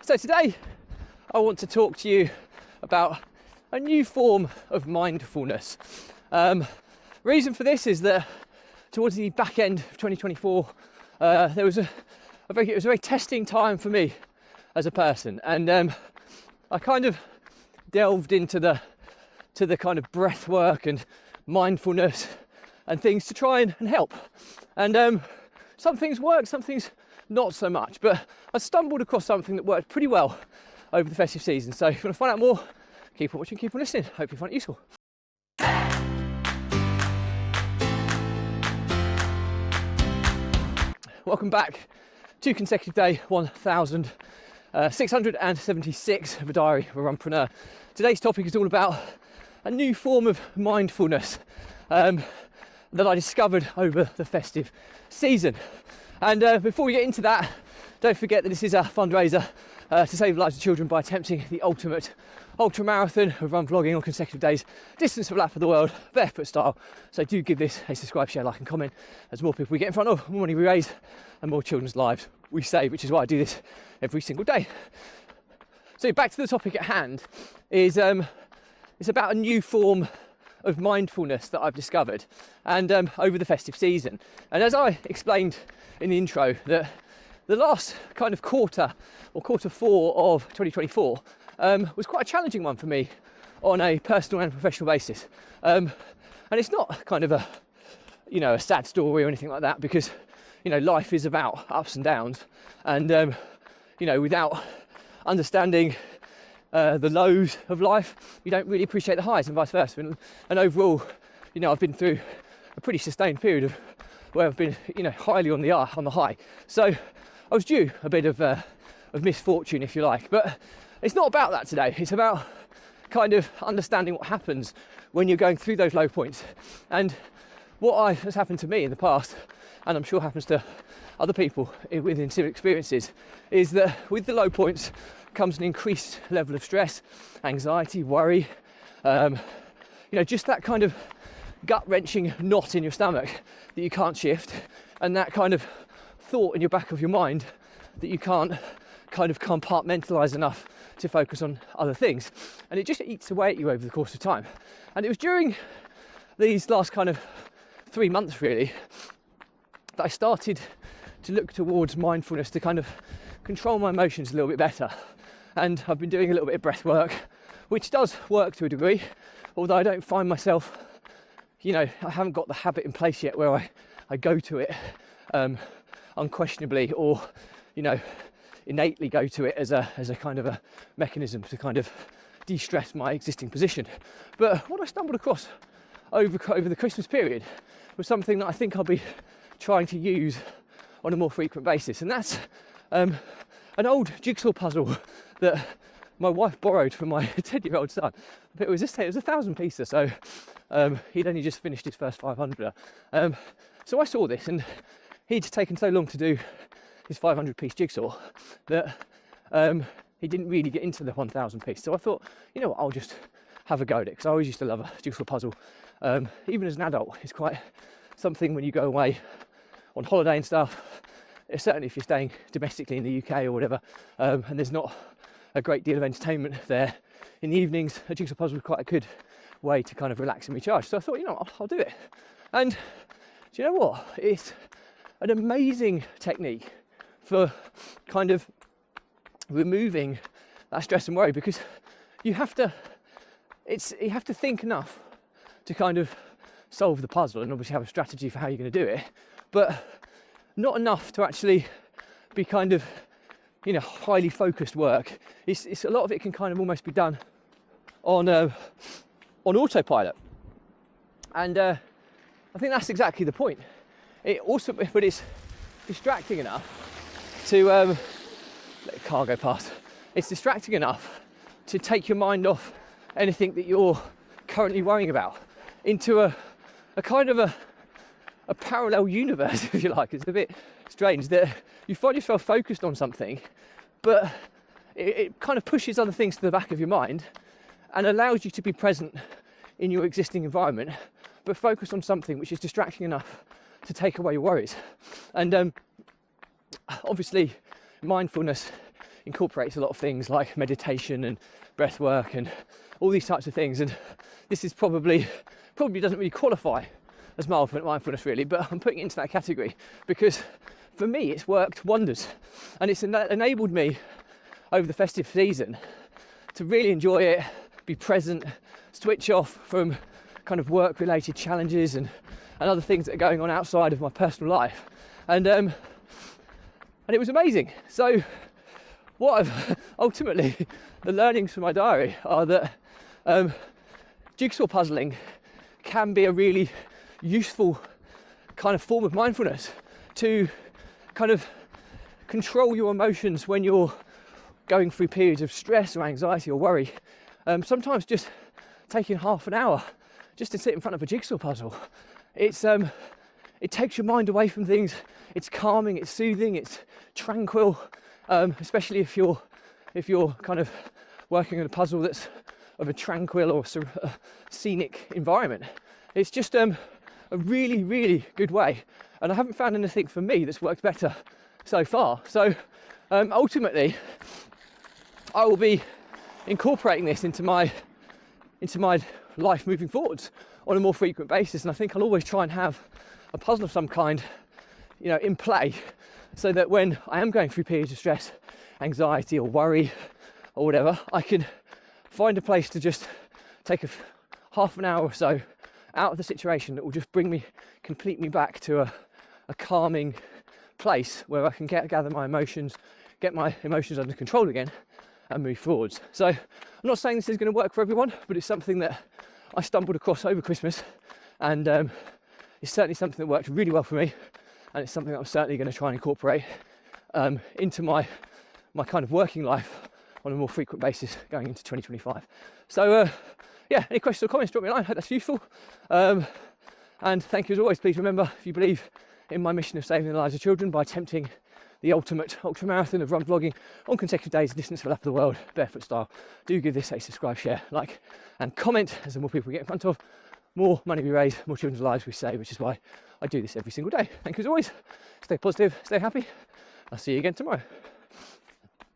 So today I want to talk to you about a new form of mindfulness. Reason for this is that towards the back end of 2024, it was a very testing time for me as a person, and I kind of delved into the kind of breath work and mindfulness and things to try and help. And some things work, some things not so much, but I stumbled across something that worked pretty well over the festive season. So if you want to find out more, keep on watching, keep on listening. Hope you find it useful. Welcome back to consecutive day 1676 of a diary of a Runpreneur. Today's topic is all about a new form of mindfulness that I discovered over the festive season. And before we get into that, don't forget that this is a fundraiser to save the lives of children by attempting the ultimate ultra marathon of run vlogging on consecutive days, distance of a lap of the world, barefoot style. So do give this a subscribe, share, like and comment. As more people we get in front of, more money we raise and more children's lives we save, which is why I do this every single day. So back to the topic at hand, is it's about a new form of mindfulness that I've discovered and over the festive season. And as I explained in the intro, that the last kind of quarter four of 2024 was quite a challenging one for me on a personal and professional basis. And it's not kind of a sad story or anything like that, because life is about ups and downs, and without understanding the lows of life, you don't really appreciate the highs, and vice versa. And overall, I've been through a pretty sustained period of where I've been, highly on the high. So I was due a bit of misfortune, if you like. But it's not about that today. It's about kind of understanding what happens when you're going through those low points. And what has happened to me in the past, and I'm sure happens to other people within similar experiences, is that with the low points comes an increased level of stress, anxiety, worry, just that kind of gut-wrenching knot in your stomach that you can't shift, and that kind of thought in your back of your mind that you can't kind of compartmentalize enough to focus on other things, and it just eats away at you over the course of time. And it was during these last kind of 3 months really that I started to look towards mindfulness to kind of control my emotions a little bit better. And I've been doing a little bit of breath work, which does work to a degree, although I don't find myself, I haven't got the habit in place yet where I go to it unquestionably, or innately go to it as a kind of a mechanism to kind of de-stress my existing position. But what I stumbled across over the Christmas period was something that I think I'll be trying to use on a more frequent basis, and that's an old jigsaw puzzle that my wife borrowed from my 10-year-old son. But it was 1,000 pieces, so he'd only just finished his first 500. So I saw this, and he'd taken so long to do his 500-piece jigsaw that he didn't really get into the 1,000 piece. So I thought, what, I'll just have a go at it, because I always used to love a jigsaw puzzle. Even as an adult, it's quite something when you go away on holiday and stuff, certainly if you're staying domestically in the UK or whatever, and there's not a great deal of entertainment there in the evenings, a jigsaw puzzle is quite a good way to kind of relax and recharge. So I thought, I'll do it. And do you know what? It's an amazing technique for kind of removing that stress and worry, because you have to think enough to kind of solve the puzzle, and obviously have a strategy for how you're going to do it, but not enough to actually be kind of highly focused work. It's a lot of it can kind of almost be done on autopilot, and I think that's exactly the point. But it's distracting enough to let the car go past. It's distracting enough to take your mind off anything that you're currently worrying about into a kind of a parallel universe, if you like. It's a bit strange that you find yourself focused on something, but it kind of pushes other things to the back of your mind and allows you to be present in your existing environment, but focus on something which is distracting enough to take away your worries. And obviously mindfulness incorporates a lot of things like meditation and breath work and all these types of things. And this is probably doesn't really qualify as mindfulness really, but I'm putting it into that category because for me it's worked wonders, and it's enabled me over the festive season to really enjoy it, be present, switch off from kind of work related challenges and other things that are going on outside of my personal life, and it was amazing. So what I've ultimately, the learnings from my diary are that jigsaw puzzling can be a really useful kind of form of mindfulness to kind of control your emotions when you're going through periods of stress or anxiety or worry. Sometimes just taking half an hour just to sit in front of a jigsaw puzzle, it takes your mind away from things. It's calming, it's soothing, it's tranquil, especially if you're kind of working on a puzzle that's of a tranquil or scenic environment. It's just a really, really good way, and I haven't found anything for me that's worked better so far. So ultimately I will be incorporating this into my life moving forwards on a more frequent basis, and I think I'll always try and have a puzzle of some kind, in play, so that when I am going through periods of stress, anxiety or worry or whatever, I can find a place to just take half an hour or so out of the situation that will just bring me, complete me back to a calming place where I can gather my emotions, get my emotions under control again and move forwards. So I'm not saying this is going to work for everyone, but it's something that I stumbled across over Christmas, and it's certainly something that worked really well for me, and it's something that I'm certainly going to try and incorporate into my kind of working life on a more frequent basis going into 2025. So any questions or comments, drop me a line. I hope that's useful. And thank you as always. Please remember, if you believe in my mission of saving the lives of children by attempting the ultimate ultramarathon of run vlogging on consecutive days, distance for lap of the world, barefoot style, do give this a subscribe, share, like and comment, as the more people we get in front of, more money we raise, more children's lives we save, which is why I do this every single day. Thank you as always. Stay positive, stay happy. I'll see you again tomorrow.